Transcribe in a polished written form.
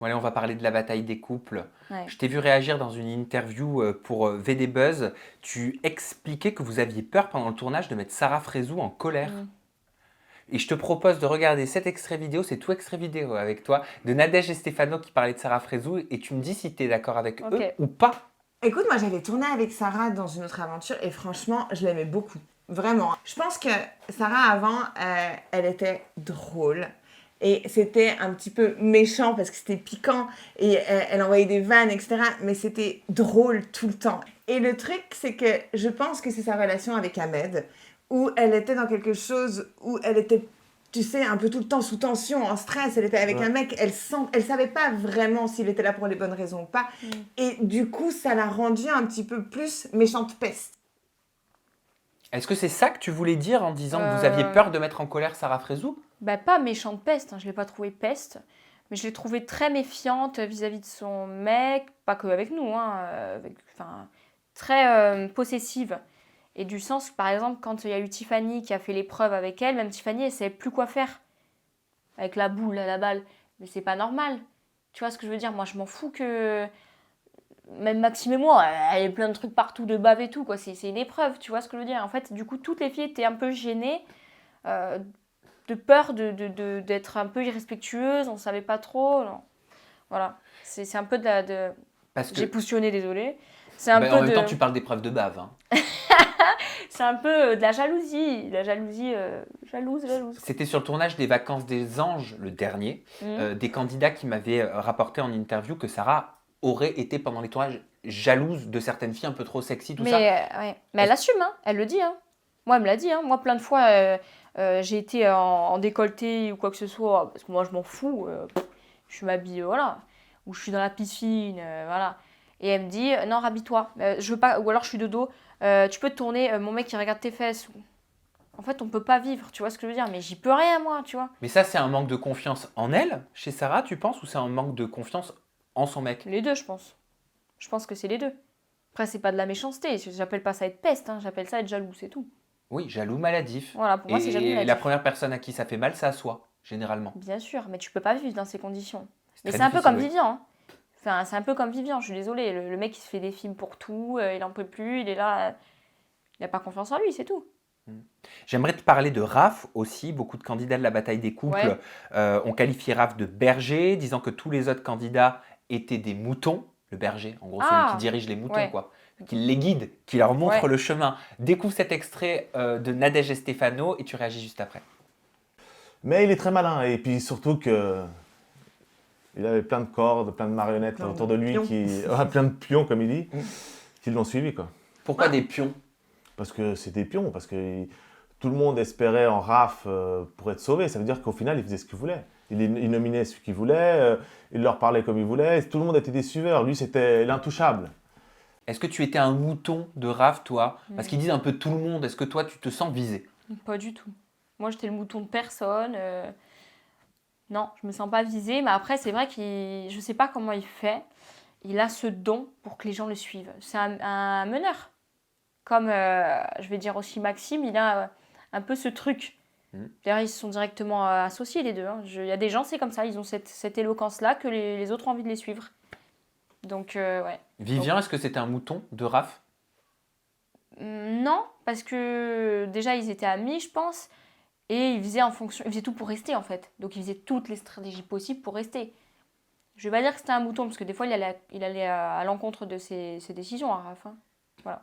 Bon, allez, on va parler de la bataille des couples. Ouais. Je t'ai vu réagir dans une interview pour VD Buzz. Tu expliquais que vous aviez peur pendant le tournage de mettre Sarah Frézou en colère. Mmh. Et je te propose de regarder cet extrait vidéo, c'est tout extrait vidéo avec toi, de Nadège et Stéphano qui parlait de Sarah Frézou. Et tu me dis si tu es d'accord avec eux OK. ou pas. Écoute, moi j'avais tourné avec Sarah dans une autre aventure et franchement, je l'aimais beaucoup. Vraiment. Je pense que Sarah avant, elle était drôle. Et c'était un petit peu méchant parce que c'était piquant et elle envoyait des vannes, etc. Mais c'était drôle tout le temps. Et le truc, c'est que je pense que c'est sa relation avec Ahmed, où elle était dans quelque chose où elle était, tu sais, un peu tout le temps sous tension, en stress. Elle était avec un mec, elle savait pas vraiment s'il était là pour les bonnes raisons ou pas. Et du coup, ça l'a rendue un petit peu plus méchante peste. Est-ce que c'est ça que tu voulais dire en disant que vous aviez Euh, peur de mettre en colère Sarah Frézou? Bah, pas méchante peste, hein, je l'ai pas trouvée peste, mais je l'ai trouvée très méfiante vis-à-vis de son mec, pas que avec nous, hein, enfin, très possessive. Et du sens, par exemple, quand il y a eu Tiffany qui a fait l'épreuve avec elle, même Tiffany, elle savait plus quoi faire avec la boule, la balle. Mais c'est pas normal. Tu vois ce que je veux dire? Moi, je m'en fous que. Même Maxime et moi, il y a plein de trucs partout de bave et tout, quoi. C'est une épreuve, tu vois ce que je veux dire? En fait, du coup, toutes les filles étaient un peu gênées, euh, de peur d'être un peu irrespectueuses, on savait pas trop. Non. Voilà. C'est un peu de la. Parce J'ai que, poussonné, désolé. C'est un ben, en peu même temps, de. tu parles d'épreuve de bave, hein. C'est un peu de la jalousie. La jalousie. Jalouse, jalouse. C'était sur le tournage des Vacances des Anges, le dernier, Mhm. des candidats qui m'avaient rapporté en interview que Sarah aurait été pendant les tournages jalouse de certaines filles un peu trop sexy, tout ça. Ouais. Mais elle assume, hein. Elle le dit, hein. Moi, elle me l'a dit, hein. Moi, plein de fois, j'ai été en décolleté ou quoi que ce soit, parce que moi, je m'en fous. Je m'habille, voilà. Ou je suis dans la piscine, voilà. Et elle me dit, non, rhabille-toi. Je veux pas, ou alors je suis de dos. Tu peux te tourner, mon mec, il regarde tes fesses. En fait, on peut pas vivre, tu vois ce que je veux dire. Mais j'y peux rien, moi, tu vois. Mais ça, c'est un manque de confiance en elle, chez Sarah, tu penses, ou c'est un manque de confiance en son mec? Les deux, je pense. Je pense que c'est les deux. Après, c'est pas de la méchanceté. J'appelle pas ça être peste, hein. J'appelle ça être jaloux, c'est tout. Oui, jaloux maladif. Voilà, pour moi, c'est jaloux Et la maladif. première personne à qui ça fait mal, c'est à soi, généralement. Bien sûr, mais tu peux pas vivre dans ces conditions. C'est Mais très c'est un peu difficile, comme oui. Vivian, hein. Enfin, c'est un peu comme Vivian, je suis désolée. Le mec, il se fait des films pour tout, il en peut plus, il est là, il a pas confiance en lui, c'est tout. J'aimerais te parler de Raph aussi. Beaucoup de candidats de la bataille des couples Ouais. ont qualifié Raph de berger, disant que tous les autres candidats étaient des moutons. Le berger, en gros, celui qui Ah, dirige les moutons, ouais, quoi. Qui les guide, qui leur montre ouais. le chemin. Découvre cet extrait de Nadège et Stéphano et tu réagis juste après. Mais il est très malin et puis surtout que il avait plein de cordes, plein de marionnettes Plein de autour de lui pions. plein de pions comme il dit, Mm. qui l'ont suivi quoi. Pourquoi des pions? Parce que c'est des pions, parce que tout le monde espérait en Raph pour être sauvé. Ça veut dire qu'au final il faisait ce qu'il voulait. Il nominait ce qu'il voulait, il leur parlait comme il voulait. Tout le monde était des suiveurs. Lui c'était l'intouchable. Est-ce que tu étais un mouton de Raph, toi? Parce Mm. qu'ils disent un peu tout le monde. Est-ce que toi, tu te sens visé? Pas du tout. Moi, j'étais le mouton de personne. Non, je me sens pas visée, mais après, c'est vrai qu'il, je sais pas comment il fait. Il a ce don pour que les gens le suivent. C'est un meneur. Comme, je vais dire aussi Maxime, il a un peu ce truc. Mm. D'ailleurs, ils se sont directement associés les deux, hein. Il y a des gens, c'est comme ça, ils ont cette éloquence-là que les autres ont envie de les suivre. Donc, ouais. Vivian, est-ce que c'était un mouton de Raph? Non, parce que déjà, ils étaient amis, je pense, et ils faisaient en fonction, ils faisaient tout pour rester en fait. Donc, ils faisaient toutes les stratégies possibles pour rester. Je vais pas dire que c'était un mouton, parce que des fois, il allait à l'encontre de ses décisions, à Raph, hein. Voilà.